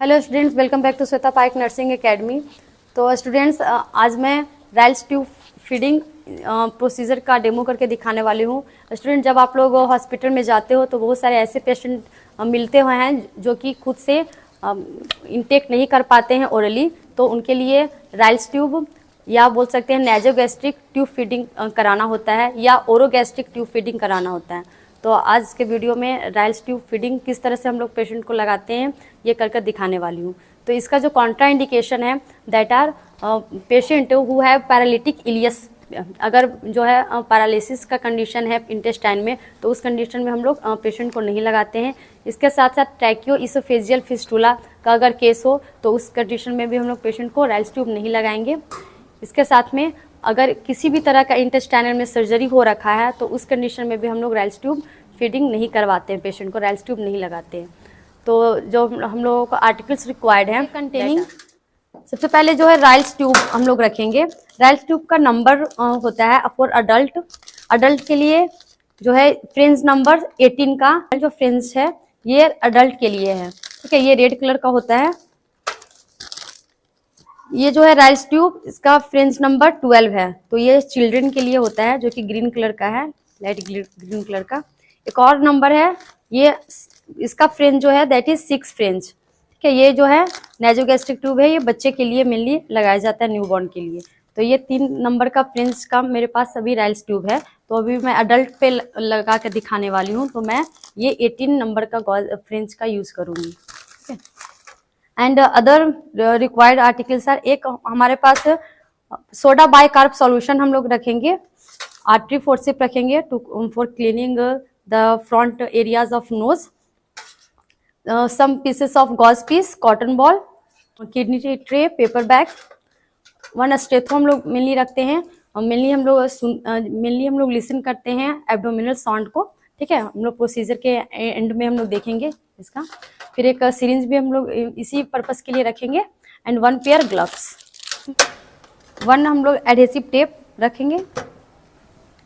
Hello students, welcome back to Shweta Paik nursing academy. तो students, आज मैं राइल्स ट्यूब फीडिंग प्रोसीजर का डेमो करके दिखाने वाली हूँ। स्टूडेंट, जब आप लोग हॉस्पिटल में जाते हो तो बहुत सारे ऐसे पेशेंट मिलते हुए हैं जो कि खुद से इंटेक नहीं कर पाते हैं ओरली, तो उनके लिए राइल्स ट्यूब या बोल सकते हैं नेजोगैस्ट्रिक ट्यूब फीडिंग कराना होता है या ओरोगैस्ट्रिक ट्यूब फीडिंग कराना होता है। तो आज के वीडियो में राइल्स ट्यूब फीडिंग किस तरह से हम लोग पेशेंट को लगाते हैं ये कर दिखाने वाली हूँ। तो इसका जो कॉन्ट्रा इंडिकेशन है that are patient who have paralytic ileus, अगर जो है पैरालिसिस का कंडीशन है इंटेस्टाइन में, तो उस कंडीशन में हम लोग पेशेंट को नहीं लगाते हैं। इसके साथ साथ ट्रैकियो इसोफेजियल फिस्टुला का अगर केस हो तो उस कंडीशन में भी हम लोग पेशेंट को राइल्स ट्यूब नहीं लगाएंगे। इसके साथ में अगर किसी भी तरह का इंटेस्टाइनल में सर्जरी हो रखा है तो उस कंडीशन में भी हम लोग राइल्स ट्यूब फीडिंग नहीं करवाते हैं, पेशेंट को राइल्स ट्यूब नहीं लगाते हैं। तो जो हम लोगों को आर्टिकल्स रिक्वायर्ड हैं कंटेनिंग, सबसे पहले जो है राइल्स ट्यूब हम लोग रखेंगे। राइल्स ट्यूब का नंबर होता है फॉर अडल्ट के लिए जो है फ्रेंच नंबर 18 का जो फ्रेंच है ये अडल्ट के लिए है, ठीक है। ये रेड कलर का होता है। ये जो है राइल्स ट्यूब, इसका फ्रेंच नंबर 12 है, तो ये चिल्ड्रन के लिए होता है जो कि ग्रीन कलर का है, लाइट ग्रीन कलर का। एक और नंबर है, ये इसका फ्रेंच जो है दैट इज 6 फ्रेंच, ठीक है। ये जो है नेजोगैस्ट्रिक ट्यूब है, ये बच्चे के लिए मेनली लगाया जाता है, न्यूबॉर्न के लिए। तो ये 3 नंबर का फ्रेंच का मेरे पास सभी राइल्स ट्यूब है। तो अभी मैं अडल्ट पे लगा कर दिखाने वाली हूँ, तो मैं ये 18 नंबर का फ्रेंच का यूज करूँगी, ठीक है। And other required articles are, एक हमारे पास सोडा बाइकार्ब सॉल्यूशन हम लोग रखेंगे, आर्टरी फोर्सिप रखेंगे to for cleaning the front areas of nose, some pieces of gauze piece, cotton ball, kidney tray, paper bag, 1 stetho हम लोग मेनली रखते हैं। मेनली हम लोग लिसन करते हैं एब्डोमिनल साउंड को, ठीक है। हम लोग प्रोसीजर के एंड में हम लोग देखेंगे इसका। फिर एक सिरिंज भी हम लोग इसी पर्पस के लिए रखेंगे। एंड 1 पेयर ग्लव्स, 1 हम लोग एडहेसिव टेप रखेंगे,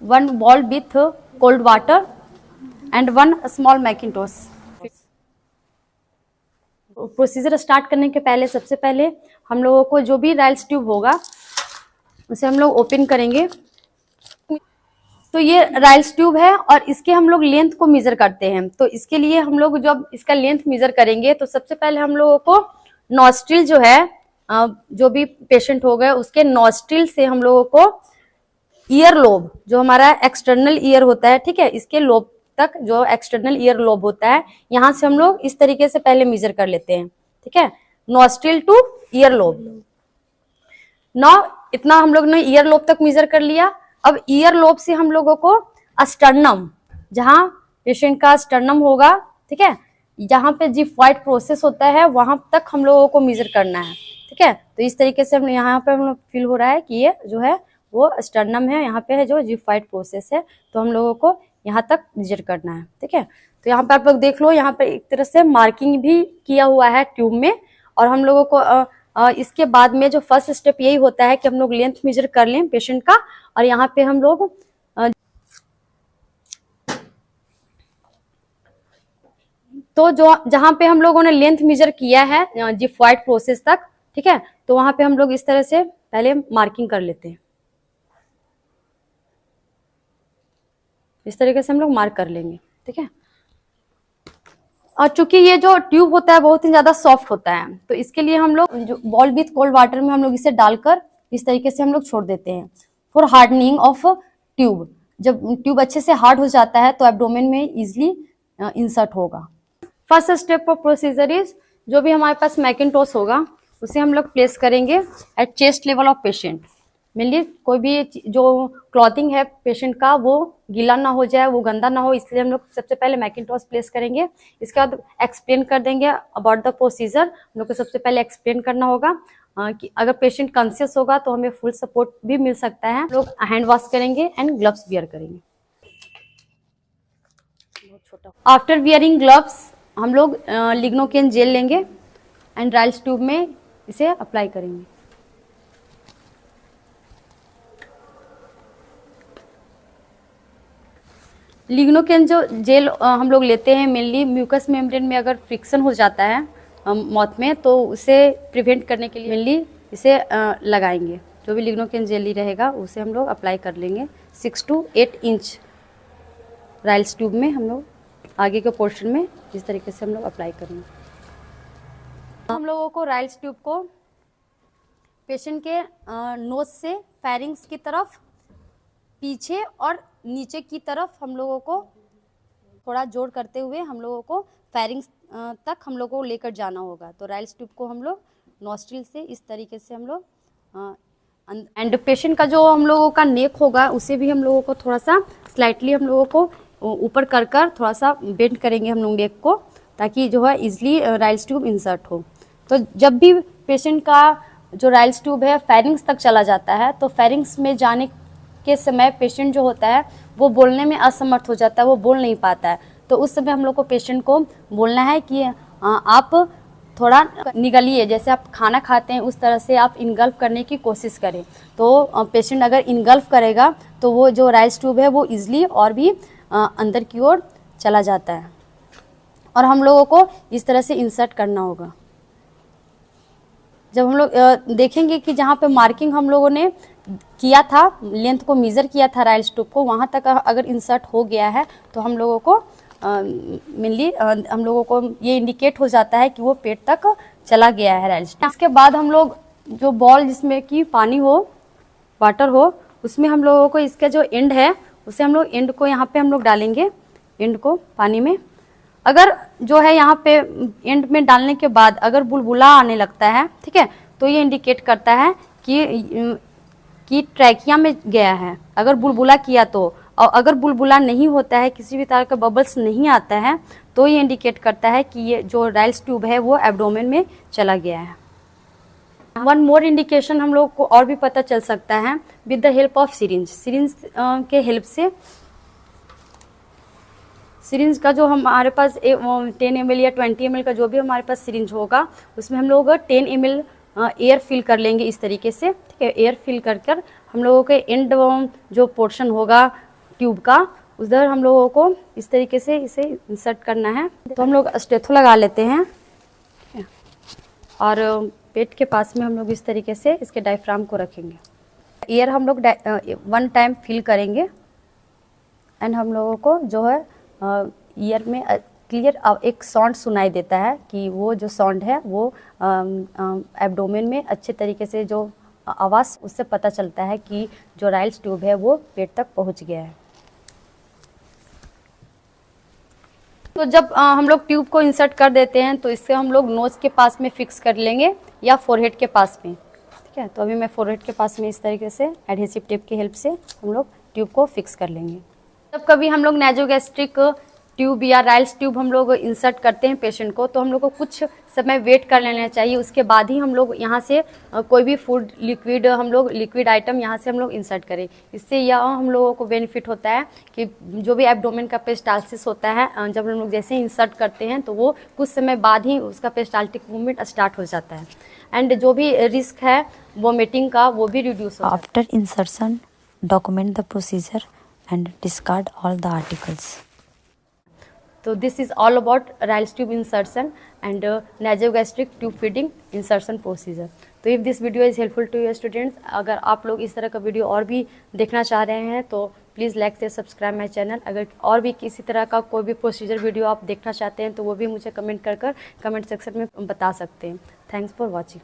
1 ball with cold water and 1 small Macintosh. Procedure start करने के पहले सबसे पहले हम लोगों को जो भी राइल्स ट्यूब होगा उसे हम लोग ओपन करेंगे। तो ये राइल्स ट्यूब है और इसके हम लोग लेंथ को मेजर करते हैं। तो इसके लिए हम लोग जब इसका लेंथ मेजर करेंगे तो सबसे पहले हम लोगों को नॉस्ट्रिल जो है, जो भी पेशेंट हो गए उसके नॉस्ट्रिल से हम लोगों को ईयर लोब, जो हमारा एक्सटर्नल ईयर होता है, ठीक है, इसके लोब तक जो एक्सटर्नल ईयर लोब होता है, यहाँ से हम लोग इस तरीके से पहले मेजर कर लेते हैं, ठीक है। नॉस्ट्रिल टू ईयर लोब, नौ इतना हम लोग ने ईयर लोब तक मेजर कर लिया। अब ईयर लोब से हम लोगों को स्टर्नम, जहां पेशेंट का स्टर्नम होगा, ठीक है, जहां पे जिफॉइड प्रोसेस होता है वहां तक हम लोगों को मेजर करना है, ठीक है। तो इस तरीके से हम यहाँ पे हम फील हो रहा है कि ये जो है वो स्टर्नम है, यहाँ पे है जो जिफॉइड प्रोसेस है, तो हम लोगों को यहाँ तक मेजर करना है, ठीक है। तो यहाँ पे आप लोग देख लो, यहाँ पे एक तरह से मार्किंग भी किया हुआ है ट्यूब में। और हम लोगों को इसके बाद में जो फर्स्ट स्टेप यही होता है कि हम लोग लेंथ मेजर कर लें पेशेंट का, और यहाँ पे हम लोग तो जो जहाँ पे हम लोगों ने लेंथ मेजर किया है जिफॉइड प्रोसेस तक, ठीक है, तो वहां पे हम लोग इस तरह से पहले मार्किंग कर लेते हैं। इस तरीके से हम लोग मार्क कर लेंगे, ठीक है। और चूंकि ये जो ट्यूब होता है बहुत ही ज्यादा सॉफ्ट होता है, तो इसके लिए हम लोग जो बॉल विथ कोल्ड वाटर में हम लोग इसे डालकर इस तरीके से हम लोग छोड़ देते हैं फॉर हार्डनिंग ऑफ ट्यूब। जब ट्यूब अच्छे से हार्ड हो जाता है तो एब्डोमेन में इजिली इंसर्ट होगा। First step of procedure is, जो भी हमारे पास मैकिंटोश होगा उसे हम लोग प्लेस करेंगे at chest level of patient. Mainly कोई भी जो क्लॉथिंग है पेशेंट का वो गीला ना हो जाए, वो गंदा ना हो, इसलिए हम लोग सबसे पहले मैकिंटोश प्लेस करेंगे। इसके बाद एक्सप्लेन कर देंगे अबाउट द प्रोसीजर। हम लोग को सबसे पहले एक्सप्लेन करना होगा कि अगर पेशेंट कॉन्शियस होगा तो हमें फुल सपोर्ट भी मिल सकता है। लोग हैंड वॉश करेंगे एंड ग्लव्स वियर करेंगे। आफ्टर वियरिंग ग्लव्स हम लोग लिग्नोकेन जेल लेंगे एंड राइल्स ट्यूब में इसे अप्लाई करेंगे। लिग्नोकेन जो जेल हम लोग लेते हैं मेनली म्यूकस मेम्ब्रेन में अगर फ्रिक्शन हो जाता है माउथ में, तो उसे प्रिवेंट करने के लिए मेनली इसे लगाएंगे। जो भी लिग्नोकेन जेली रहेगा उसे हम लोग अप्लाई कर लेंगे 6 to 8 इंच राइल्स ट्यूब में, हम लोग आगे के पोर्शन में इस तरीके से हम लोग अप्लाई करेंगे। हम लोगों को राइल्स ट्यूब को पेशेंट के नोज से फेरिंग्स की तरफ पीछे और नीचे की तरफ हम लोगों को थोड़ा जोड़ करते हुए हम लोगों को फेरिंग्स तक हम लोगों को लेकर जाना होगा। तो राइल्स ट्यूब को हम लोग नॉस्ट्रिल से इस तरीके से हम लोग एंड पेशेंट का जो हम लोगों का नेक होगा उसे भी हम लोगों को थोड़ा सा स्लाइटली हम लोगों को ऊपर कर थोड़ा सा बेंड करेंगे हम लोग नेक को, ताकि जो है इजली राइल्स ट्यूब इंसर्ट हो। तो जब भी पेशेंट का जो राइल्स ट्यूब है फेरिंग्स तक चला जाता है, तो फेरिंग्स में जाने के समय पेशेंट जो होता है वो बोलने में असमर्थ हो जाता है, वो बोल नहीं पाता है। तो उस समय हम लोग को पेशेंट को बोलना है कि आप थोड़ा निगलिए, जैसे आप खाना खाते हैं उस तरह से आप इनगल्फ करने की कोशिश करें। तो पेशेंट अगर इनगल्फ करेगा तो वो जो राइल्स ट्यूब है वो इजली और भी अंदर की ओर चला जाता है, और हम लोगों को इस तरह से इंसर्ट करना होगा। जब हम लोग देखेंगे कि जहाँ पे मार्किंग हम लोगों ने किया था, लेंथ को मेज़र किया था राइल्स ट्यूब को, वहाँ तक अगर इंसर्ट हो गया है तो हम लोगों को मेनली हम लोगों को ये इंडिकेट हो जाता है कि वो पेट तक चला गया है राइल्स ट्यूब। इसके बाद हम लोग जो बॉल जिसमें कि पानी हो, वाटर हो, उसमें हम लोगों को इसका जो एंड है उसे हम लोग एंड को यहाँ पे हम लोग डालेंगे, एंड को पानी में। अगर जो है यहाँ पे एंड में डालने के बाद अगर बुलबुला आने लगता है, ठीक है, तो ये इंडिकेट करता है कि ट्रैकिया में गया है। अगर बुलबुला किया तो, और अगर बुलबुला नहीं होता है, किसी भी तरह का बबल्स नहीं आता है, तो ये इंडिकेट करता है कि ये जो राइल्स ट्यूब है वो एब्डोमेन में चला गया है। वन मोर इंडिकेशन हम लोग को और भी पता चल सकता है with the help of syringe. Syringe के हेल्प से, सिरिंज का जो हमारे पास 10 ml या 20 ml का जो भी हमारे पास सिरिंज होगा उसमें हम लोग 10 ml एयर फिल कर लेंगे इस तरीके से, ठीक है। एयर फिल कर हम लोगों के एंड जो पोर्शन होगा ट्यूब का उधर हम लोगों को इस तरीके से इसे इंसर्ट करना है। तो हम लोग स्टेथो लगा लेते हैं और पेट के पास में हम लोग इस तरीके से इसके डायफ्राम को रखेंगे। एयर हम लोग 1 टाइम फिल करेंगे एंड हम लोगों को जो है ईयर में क्लियर एक साउंड सुनाई देता है कि वो जो साउंड है वो एब्डोमेन में अच्छे तरीके से जो आवाज़, उससे पता चलता है कि जो राइल्स ट्यूब है वो पेट तक पहुंच गया है। तो जब हम लोग ट्यूब को इंसर्ट कर देते हैं तो इससे हम लोग नोज के पास में फिक्स कर लेंगे या फोरहेड के पास में, ठीक है। तो अभी मैं फोरहेड के पास में इस तरीके से एडहेसिव टेप की हेल्प से हम लोग ट्यूब को फिक्स कर लेंगे। जब कभी हम लोग नासोगैस्ट्रिक ट्यूब या राइल्स ट्यूब हम लोग इंसर्ट करते हैं पेशेंट को, तो हम लोग को कुछ समय वेट कर लेना चाहिए। उसके बाद ही हम लोग यहाँ से कोई भी फूड लिक्विड, हम लोग लिक्विड आइटम यहाँ से हम लोग इंसर्ट करें। इससे यह हम लोगों को बेनिफिट होता है कि जो भी एब्डोमेन का पेरिस्टाल्सिस होता है, जब हम लोग जैसे इंसर्ट करते हैं तो वो कुछ समय बाद ही उसका पेरिस्टाल्टिक मूवमेंट स्टार्ट हो जाता है एंड जो भी रिस्क है वोमिटिंग का वो भी रिड्यूस हो जाता है। After insertion document the procedure and discard all the articles. So this is all about Ryle's tube insertion and nasogastric tube feeding insertion procedure. तो if this video is helpful to your students, अगर आप लोग इस तरह का video और भी देखना चाह रहे हैं तो प्लीज़ लाइक से सब्सक्राइब माई चैनल। अगर और भी किसी तरह का कोई भी प्रोसीजर वीडियो आप देखना चाहते हैं तो वो भी मुझे कमेंट कर कमेंट सेक्शन में बता सकते हैं। Thanks for watching.